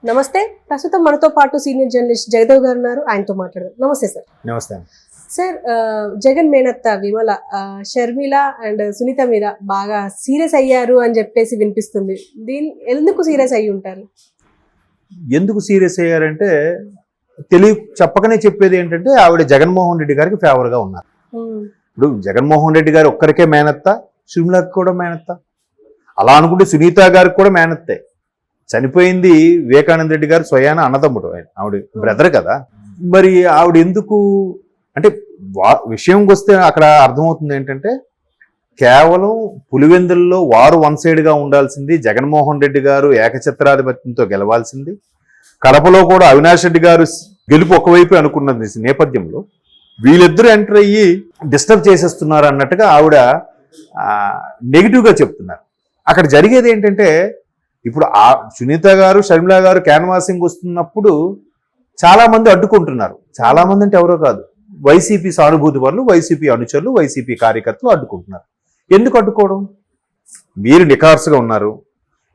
నమస్తే. ప్రస్తుతం మనతో పాటు సీనియర్ జర్నలిస్ట్ జగదేవ్ గారు ఉన్నారు. ఆయనతో మాట్లాడదాం. నమస్తే సార్. నమస్తే సార్, జగన్ మేనత్త విమల షర్మిల అండ్ సునీత మీద బాగా సీరియస్ అయ్యారు అని చెప్పేసి వినిపిస్తుంది. ఎందుకు సీరియస్ అయ్యి ఉంటారు? ఎందుకు సీరియస్ అయ్యారంటే చెప్పకనే చెప్పేది ఏంటంటే ఆవిడ జగన్మోహన్ రెడ్డి గారికి ఫేవర్గా ఉన్నారు. ఇప్పుడు జగన్మోహన్ రెడ్డి గారు ఒక్కరికే మేనత్త, షర్మిలకి కూడా మేనత్త. అలా అనుకుంటే సునీత గారికి కూడా మేనత్తే. చనిపోయింది వివేకానంద రెడ్డి గారు స్వయాన అన్నదమ్ముడు, ఆవిడ బ్రదర్ కదా. మరి ఆవిడ ఎందుకు అంటే విషయంకి వస్తే అక్కడ అర్థమవుతుంది ఏంటంటే కేవలం పులివెందుల్లో వారు వన్ సైడ్గా ఉండాల్సింది, జగన్మోహన్ రెడ్డి గారు ఏకఛత్రాధిపత్యంతో గెలవాల్సింది, కడపలో కూడా అవినాష్ రెడ్డి గారు గెలుపు ఒకవైపు అనుకున్నది నేపథ్యంలో వీళ్ళిద్దరూ ఎంటర్ అయ్యి డిస్టర్బ్ చేసేస్తున్నారు అన్నట్టుగా ఆవిడ నెగిటివ్గా చెప్తున్నారు. అక్కడ జరిగేది ఏంటంటే ఇప్పుడు సునీత గారు షర్మిల గారు క్యాన్వాసింగ్ వస్తున్నప్పుడు చాలామంది అడ్డుకుంటున్నారు. చాలామంది అంటే ఎవరో కాదు, వైసీపీ సానుభూతి పరులు, వైసీపీ అనుచరులు, వైసీపీ కార్యకర్తలు అడ్డుకుంటున్నారు. ఎందుకు అడ్డుకోవడం? మీరు నిఖార్సుగా ఉన్నారు,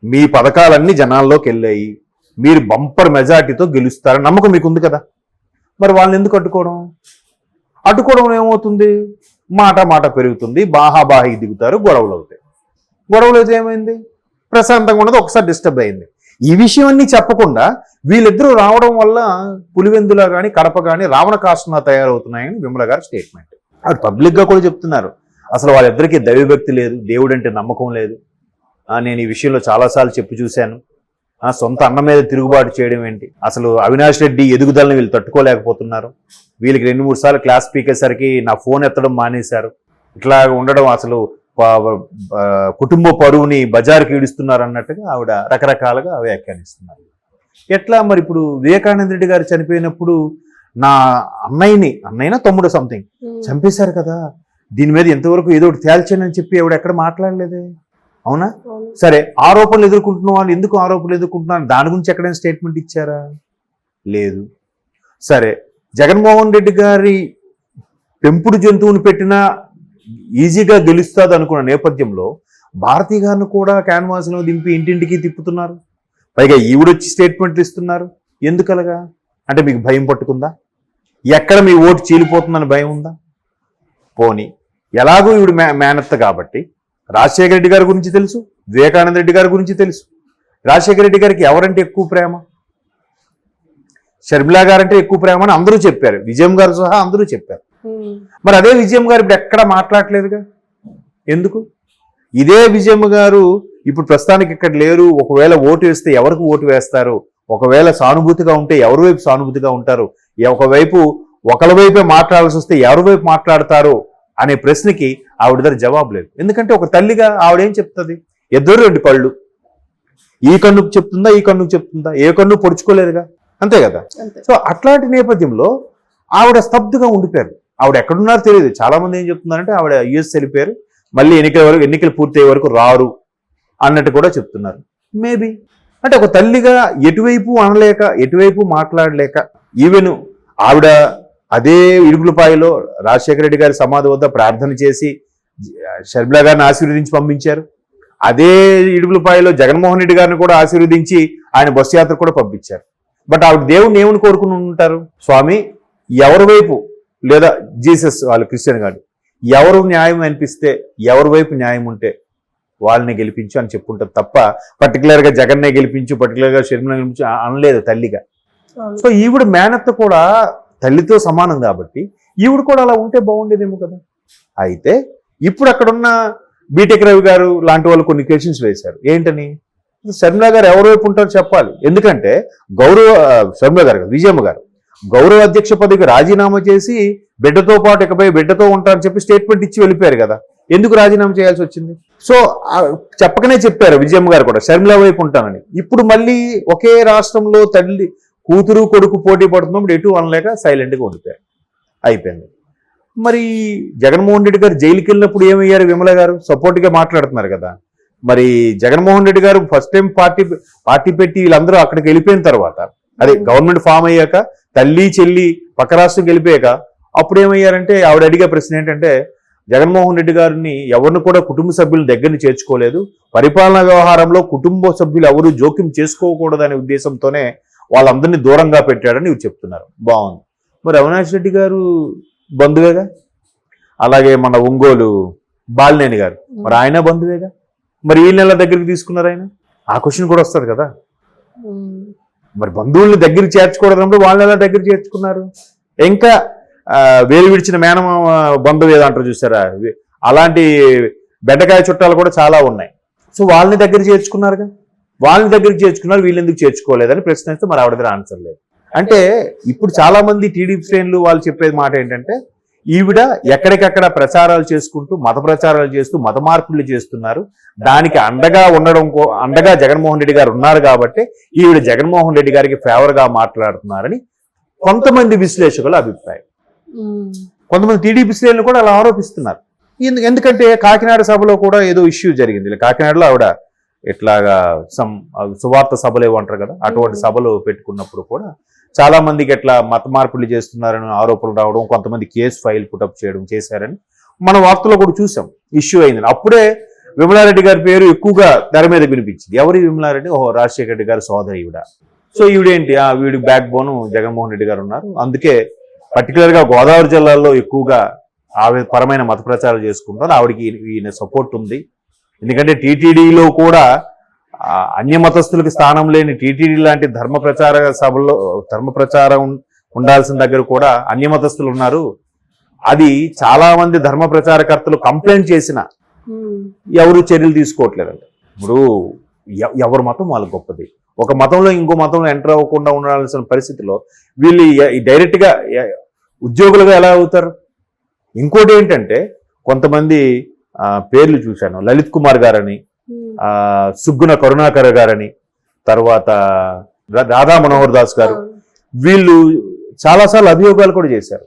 మీ పథకాలన్నీ జనాల్లోకి వెళ్ళాయి, మీరు బంపర్ మెజార్టీతో గెలుస్తారని నమ్మకం మీకు ఉంది కదా. మరి వాళ్ళని ఎందుకు అడ్డుకోవడం? అడ్డుకోవడం ఏమవుతుంది? మాట పెరుగుతుంది, బాహాబాహి దిగుతారు, గొడవలు అవుతాయి. గొడవలు అయితే ఏమైంది? ప్రశాంతంగా ఉన్నది ఒకసారి డిస్టర్బ్ అయింది. ఈ విషయం అన్నీ చెప్పకుండా వీళ్ళిద్దరూ రావడం వల్ల పులివెందుల కానీ కడప కానీ రావణ కాష్టంగా తయారవుతున్నాయని విమల గారు స్టేట్మెంట్. అటు పబ్లిక్గా కూడా చెప్తున్నారు, అసలు వాళ్ళిద్దరికీ దైవభక్తి లేదు, దేవుడు అంటే నమ్మకం లేదు. నేను ఈ విషయంలో చాలాసార్లు చెప్పి చూశాను. సొంత అన్న మీద తిరుగుబాటు చేయడం ఏంటి? అసలు అవినాష్ రెడ్డి ఎదుగుదలని వీళ్ళు తట్టుకోలేకపోతున్నారు. వీళ్ళకి 2-3 సార్లు క్లాస్ పీకేసరికి నా ఫోన్ ఎత్తడం మానేశారు. ఇట్లా ఉండడం అసలు కుటుంబ పరువుని బజారుకి ఈడుస్తున్నారు అన్నట్టుగా ఆవిడ రకరకాలుగా వ్యాఖ్యానిస్తున్నారు. ఎట్లా మరి ఇప్పుడు వివేకానంద రెడ్డి గారు చనిపోయినప్పుడు నా అన్నయ్యనా తమ్ముడు సంథింగ్ చంపేశారు కదా, దీని మీద ఎంతవరకు ఏదో ఒకటి తేల్చానని చెప్పి ఆవిడ ఎక్కడ మాట్లాడలేదే, అవునా? సరే, ఆరోపణలు ఎదుర్కొంటున్న వాళ్ళు ఎందుకు ఆరోపణలు ఎదుర్కొంటున్నారు, దాని గురించి ఎక్కడైనా స్టేట్మెంట్ ఇచ్చారా? లేదు. సరే, జగన్మోహన్ రెడ్డి గారి పెంపుడు జంతువుని పెట్టినా ఈజీగా గెలుస్తుంది అనుకున్న నేపథ్యంలో భారతీ గారిని కూడా క్యాన్వాస్లో దింపి ఇంటింటికి తిప్పుతున్నారు. పైగా ఈవిడొచ్చి స్టేట్మెంట్లు ఇస్తున్నారు. ఎందుకలగా? అంటే మీకు భయం పట్టుకుందా? ఎక్కడ మీ ఓటు చీలిపోతుందని భయం ఉందా? పోనీ ఎలాగో ఈవిడ మేనత్త కాబట్టి రాజశేఖర రెడ్డి గారి గురించి తెలుసు, వివేకానంద రెడ్డి గారి గురించి తెలుసు. రాజశేఖర రెడ్డి గారికి ఎవరంటే ఎక్కువ ప్రేమ, షర్మిల గారంటే ఎక్కువ ప్రేమ అని అందరూ చెప్పారు, విజయం గారు సహా అందరూ చెప్పారు. మరి అదే విజయం గారు ఇప్పుడు ఎక్కడ మాట్లాడలేదుగా. ఎందుకు? ఇదే విజయం గారు ఇప్పుడు ప్రస్తుతానికి ఇక్కడ లేరు. ఒకవేళ ఓటు వేస్తే ఎవరికి ఓటు వేస్తారు, ఒకవేళ సానుభూతిగా ఉంటే ఎవరి వైపు సానుభూతిగా ఉంటారు, ఒకరి వైపే మాట్లాడాల్సి వస్తే ఎవరి వైపు మాట్లాడతారు అనే ప్రశ్నకి ఆవిడ దగ్గర జవాబు లేదు. ఎందుకంటే ఒక తల్లిగా ఆవిడేం చెప్తుంది? ఇద్దరు 2 కళ్ళు, ఈ కన్నుకు చెప్తుందా, ఈ కన్నుకు చెప్తుందా? ఏ కన్ను పొడుచుకోలేదుగా, అంతే కదా. సో అట్లాంటి నేపథ్యంలో ఆవిడ స్తబ్దుగా ఉండిపోయారు. ఆవిడ ఎక్కడున్నారో తెలియదు. చాలా మంది ఏం చెప్తున్నారంటే ఆవిడ యుఎస్ వెళ్ళిపోయారు, మళ్ళీ ఎన్నికలు పూర్తయ్యే వరకు రారు అన్నట్టు కూడా చెప్తున్నారు. మేబీ అంటే ఒక తల్లిగా ఎటువైపు అనలేక, ఎటువైపు మాట్లాడలేక, ఈవెన్ ఆవిడ అదే ఇడుగులపాయలో రాజశేఖర రెడ్డి గారి సమాధి వద్ద ప్రార్థన చేసి షర్మిల గారిని ఆశీర్వదించి పంపించారు. అదే ఇడుగులపాయలో జగన్మోహన్ రెడ్డి గారిని కూడా ఆశీర్వదించి ఆయన బస్సు యాత్ర కూడా పంపించారు. బట్ ఆవిడ దేవుడిని ఏమని కోరుకుని ఉంటారు? స్వామి, ఎవరి వైపు, లేదా జీసస్ వాళ్ళు క్రిస్టియన్ గారు, ఎవరు న్యాయం అనిపిస్తే, ఎవరి వైపు న్యాయం ఉంటే వాళ్ళని గెలిపించు అని చెప్పుకుంటారు తప్ప పర్టికులర్గా జగన్నే గెలిపించు, పర్టికులర్గా షర్మిల గెలిపించు అనలేదు తల్లిగా. సో ఈవిడ మేనత్త కూడా తల్లితో సమానం కాబట్టి ఈవిడ కూడా అలా ఉంటే బాగుండేదేమో కదా. అయితే ఇప్పుడు అక్కడున్న బీటెక్ రవి గారు లాంటి వాళ్ళు కొన్ని క్వశ్చన్స్ వేశారు. ఏంటని? షర్మిల గారు ఎవరి వైపు ఉంటారో చెప్పాలి. ఎందుకంటే షర్మిల గారు, విజయమ్మ గారు గౌరవ అధ్యక్ష పదవికి రాజీనామా చేసి బిడ్డతో పాటు ఇకపై బిడ్డతో ఉంటారని చెప్పి స్టేట్మెంట్ ఇచ్చి వెళ్ళిపోయారు కదా. ఎందుకు రాజీనామా చేయాల్సి వచ్చింది? సో చెప్పకనే చెప్పారు విజయమ్మ గారు కూడా షర్మిల వైపు ఉంటానని. ఇప్పుడు మళ్ళీ ఒకే రాష్ట్రంలో తల్లి కూతురు కొడుకు పోటీ పడుతున్నప్పుడు ఎటు అనలేక సైలెంట్గా ఉండిపోయారు. అయిపోయింది. మరి జగన్మోహన్ రెడ్డి గారు జైలుకి వెళ్ళినప్పుడు ఏమయ్యారు? విమల గారు సపోర్ట్గా మాట్లాడుతున్నారు కదా. మరి జగన్మోహన్ రెడ్డి గారు ఫస్ట్ టైం పార్టీ పెట్టి వీళ్ళందరూ అక్కడికి వెళ్ళిపోయిన తర్వాత, అదే గవర్నమెంట్ ఫామ్ అయ్యాక, తల్లి చెల్లి పక్క రాష్ట్రం వెళ్ళిపోయాక అప్పుడు ఏమయ్యారంటే ఆవిడ అడిగే ప్రశ్న ఏంటంటే, జగన్మోహన్ రెడ్డి గారిని ఎవరిని కూడా కుటుంబ సభ్యుల దగ్గరని చేర్చుకోలేదు. పరిపాలనా వ్యవహారంలో కుటుంబ సభ్యులు ఎవరు జోక్యం చేసుకోకూడదనే ఉద్దేశంతోనే వాళ్ళందరినీ దూరంగా పెట్టాడని ఇవి చెప్తున్నారు. బాగుంది. మరి అవినాష్ రెడ్డి గారు బంధువేగా, అలాగే మన ఒంగోలు బాలినేని గారు మరి ఆయన బంధువేగా, మరి ఈ నెల దగ్గరికి తీసుకున్నారు ఆయన? ఆ క్వశ్చన్ కూడా వస్తుంది కదా. మరి బంధువుల్ని దగ్గరికి చేర్చుకోవడం వాళ్ళని ఎలా దగ్గర చేర్చుకున్నారు? ఇంకా వేలు విడిచిన మేనమామ బంధువు ఏదో అంటారు చూసారా, అలాంటి బెండకాయ చుట్టాలు కూడా చాలా ఉన్నాయి. సో వాళ్ళని దగ్గర చేర్చుకున్నారుగా, వాళ్ళని దగ్గరికి చేర్చుకున్నారు, వీళ్ళు ఎందుకు చేర్చుకోలేదని ప్రశ్నిస్తే మరి ఆవిడ దగ్గర ఆన్సర్ లేదు. అంటే ఇప్పుడు చాలా మంది టీడీపీ శ్రేణులు వాళ్ళు చెప్పేది మాట ఏంటంటే, ఈవిడ ఎక్కడికక్కడ ప్రచారాలు చేసుకుంటూ మత ప్రచారాలు చేస్తూ మత మార్పులు చేస్తున్నారు, దానికి అండగా జగన్మోహన్ రెడ్డి గారు ఉన్నారు కాబట్టి ఈవిడ జగన్మోహన్ రెడ్డి గారికి ఫేవర్ గా మాట్లాడుతున్నారని కొంతమంది విశ్లేషకుల అభిప్రాయం. కొంతమంది టీడీపీ శ్రేణులు కూడా అలా ఆరోపిస్తున్నారు. ఎందుకంటే కాకినాడ సభలో కూడా ఏదో ఇష్యూ జరిగింది. కాకినాడలో ఆవిడ ఇట్లాగా సువార్త సభలు ఏమంటారు కదా, అటువంటి సభలు పెట్టుకున్నప్పుడు కూడా చాలా మందికి ఎట్లా మత మార్పులు చేస్తున్నారని ఆరోపణలు రావడం, కొంతమంది కేసు ఫైల్ పుటప్ చేయడం చేశారని మన వార్తలో కూడా చూసాం. ఇష్యూ అయింది. అప్పుడే విమలారెడ్డి గారి పేరు ఎక్కువగా తెర మీద వినిపించింది. ఎవరి విమలారెడ్డి? ఓహో, రాజశేఖర రెడ్డి గారి సోదరి ఈవిడ. సో ఈవిడేంటి, వీడి బ్యాక్ బోన్ జగన్మోహన్ రెడ్డి గారు ఉన్నారు. అందుకే పర్టికులర్ గా గోదావరి జిల్లాలో ఎక్కువగా ఆవిడ పరమైన మత ప్రచారం చేసుకుంటారు. ఆవిడకి ఈయన సపోర్ట్ ఉంది. ఎందుకంటే టీటీడీలో కూడా అన్య మతస్థులకి స్థానం లేని టీటీడీ లాంటి ధర్మ ప్రచారం ఉండాల్సిన దగ్గర కూడా అన్య మతస్థులు ఉన్నారు. అది చాలా మంది ధర్మ ప్రచారకర్తలు కంప్లైంట్ చేసిన ఎవరు చర్యలు తీసుకోవట్లేదండి. ఇప్పుడు ఎవరి మతం వాళ్ళ గొప్పది. ఒక మతంలో ఇంకో మతంలో ఎంటర్ అవ్వకుండా ఉండాల్సిన పరిస్థితిలో వీళ్ళు డైరెక్ట్ గా ఉద్యోగులుగా ఎలా అవుతారు? ఇంకోటి ఏంటంటే, కొంతమంది పేర్లు చూశాను, లలిత్ కుమార్ గారని, సుగ్గున కరుణాకర్ గారని, తర్వాత రాధా మనోహర్ దాస్ గారు, వీళ్ళు చాలాసార్లు అభియోగాలు కూడా చేశారు.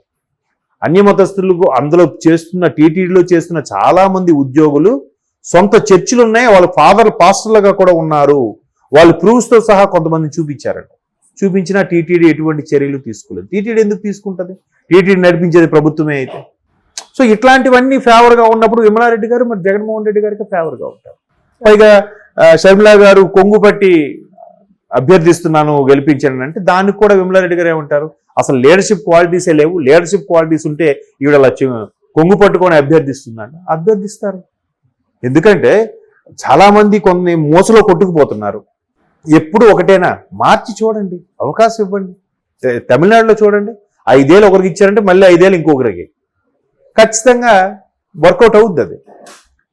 అన్యమతస్థులకు అందులో చేస్తున్న టీటీడీలో చేస్తున్న చాలా మంది ఉద్యోగులు సొంత చర్చిలు ఉన్నాయి, వాళ్ళ ఫాదర్ పాస్టర్లుగా కూడా ఉన్నారు, వాళ్ళు ప్రూఫ్స్ తో సహా కొంతమంది చూపించారంట. చూపించినా టీటీడీ ఎటువంటి చర్యలు తీసుకోలేదు. టీటీడీ ఎందుకు తీసుకుంటుంది? టీటీడీ నడిపించేది ప్రభుత్వమే అయితే. సో ఇట్లాంటివన్నీ ఫేవర్ గా ఉన్నప్పుడు విమలారెడ్డి గారు మరి జగన్మోహన్ రెడ్డి గారికి ఫేవర్ గా ఉంటారు. పైగా షర్మిల గారు కొంగు పట్టి అభ్యర్థిస్తున్నాను గెలిపించాను అంటే దానికి కూడా విమలారెడ్డి గారు ఏమంటారు? అసలు లీడర్షిప్ క్వాలిటీసే లేవు, లీడర్షిప్ క్వాలిటీస్ ఉంటే ఈవిడ కొంగు పట్టుకొని అభ్యర్థిస్తుందంట. అభ్యర్థిస్తారు. ఎందుకంటే చాలా మంది కొన్ని మోసలో కొట్టుకుపోతున్నారు. ఎప్పుడు ఒకటేనా? మార్చి చూడండి, అవకాశం ఇవ్వండి. తమిళనాడులో చూడండి, 5 ఏళ్ళు ఒకరికి ఇచ్చారంటే మళ్ళీ 5 ఏళ్ళు ఇంకొకరికి. ఖచ్చితంగా వర్కౌట్ అవుద్ది అది.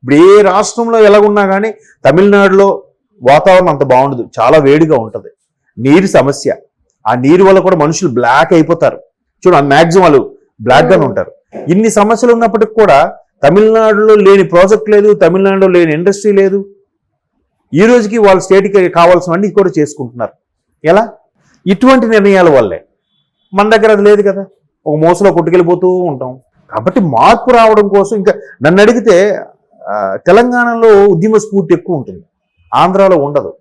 ఇప్పుడు ఏ రాష్ట్రంలో ఎలాగున్నా కానీ తమిళనాడులో వాతావరణం అంత బాగుండదు, చాలా వేడిగా ఉంటుంది. నీరు సమస్య. ఆ నీరు వల్ల కూడా మనుషులు బ్లాక్ అయిపోతారు. చూడండి, మ్యాక్సిమం వాళ్ళు బ్లాక్ గానే ఉంటారు. ఇన్ని సమస్యలు ఉన్నప్పటికీ కూడా తమిళనాడులో లేని ప్రాజెక్ట్ లేదు, తమిళనాడులో లేని ఇండస్ట్రీ లేదు. ఈ రోజుకి వాళ్ళ స్టేట్కి కావాల్సినవన్నీ కూడా చేసుకుంటున్నారు. ఎలా? ఇటువంటి నిర్ణయాల వల్లే. మన దగ్గర అది లేదు కదా, ఒక మోసలో కొట్టుకెళ్ళిపోతూ ఉంటాం. కాబట్టి మార్పు రావడం కోసం, ఇంకా నన్ను అడిగితే తెలంగాణలో ఉద్యమ స్ఫూర్తి ఎక్కువ ఉంటుంది, ఆంధ్రాలో ఉండదు.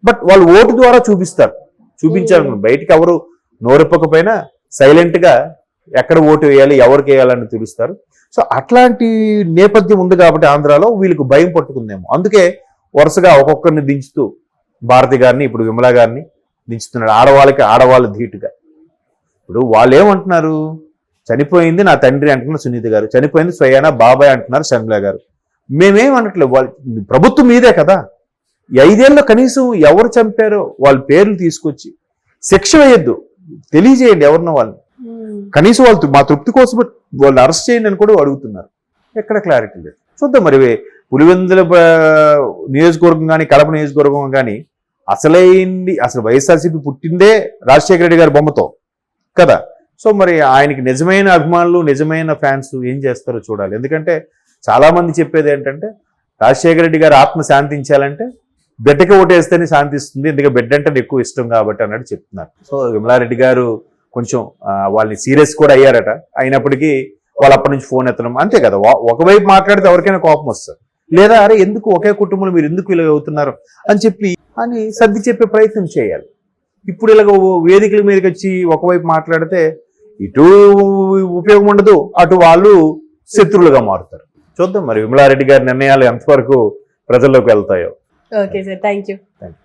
బట్ వాళ్ళు ఓటు ద్వారా చూపించారు. బయటికి ఎవరు నోరెప్పకపోయినా సైలెంట్ గా ఎక్కడ ఓటు వేయాలి, ఎవరికి వేయాలని తెలుస్తారు. సో అట్లాంటి నేపథ్యం ఉంది కాబట్టి ఆంధ్రాలో వీళ్ళకి భయం పట్టుకుందేమో. అందుకే వరుసగా ఒక్కొక్కరిని దించుతూ భారతి గారిని, ఇప్పుడు విమలా గారిని దించుతున్నాడు. ఆడవాళ్ళు ధీటుగా. ఇప్పుడు వాళ్ళు ఏమంటున్నారు? చనిపోయింది నా తండ్రి అంటున్నారు సునీత గారు, చనిపోయింది స్వయానా బాబాయ్ అంటున్నారు షర్మిల గారు. మేమేమనట్లేదు, ప్రభుత్వం మీదే కదా. 5 ఏళ్ళలో కనీసం ఎవరు చంపారో వాళ్ళ పేర్లు తీసుకొచ్చి శిక్ష వేయద్దు, తెలియజేయండి ఎవరినో వాళ్ళని. కనీసం వాళ్ళు మా తృప్తి కోసం వాళ్ళు అరెస్ట్ చేయండి అని కూడా అడుగుతున్నారు. ఎక్కడ క్లారిటీ లేదు. చూద్దాం మరి. పులివెందుల నియోజకవర్గం కానీ కడప నియోజకవర్గం కానీ అసలు వైఎస్ఆర్సీపీ పుట్టిందే రాజశేఖర రెడ్డి గారి బొమ్మతో కదా. సో మరి ఆయనకి నిజమైన అభిమానులు, నిజమైన ఫ్యాన్స్ ఏం చేస్తారో చూడాలి. ఎందుకంటే చాలా మంది చెప్పేది ఏంటంటే, రాజశేఖర రెడ్డి గారు ఆత్మ శాంతించాలంటే బిడ్డకి ఓటేస్తేనే శాంతిస్తుంది, ఎందుకంటే బిడ్డ అంటే ఎక్కువ ఇష్టం కాబట్టి అన్నట్టు చెప్తున్నారు. సో విమలారెడ్డి గారు కొంచెం వాళ్ళని సీరియస్ కూడా అయ్యారట. అయినప్పటికీ వాళ్ళు అప్పటి నుంచి ఫోన్ ఎత్తడం అంతే కదా. ఒకవైపు మాట్లాడితే ఎవరికైనా కోపం వస్తుంది, లేదా అరే ఎందుకు ఒకే కుటుంబంలో మీరు ఎందుకు ఇలా అవుతున్నారు అని సర్ది చెప్పే ప్రయత్నం చేయాలి. ఇప్పుడు ఇలాగ వేదికల మీదకి వచ్చి ఒకవైపు మాట్లాడితే ఇటు ఉపయోగం ఉండదు, అటు వాళ్ళు శత్రువులుగా మారుతారు. చూద్దాం మరి విమలారెడ్డి గారి నిర్ణయాలు ఎంతవరకు ప్రజల్లోకి వెళ్తాయో. Okay sir, thank you. Thank you.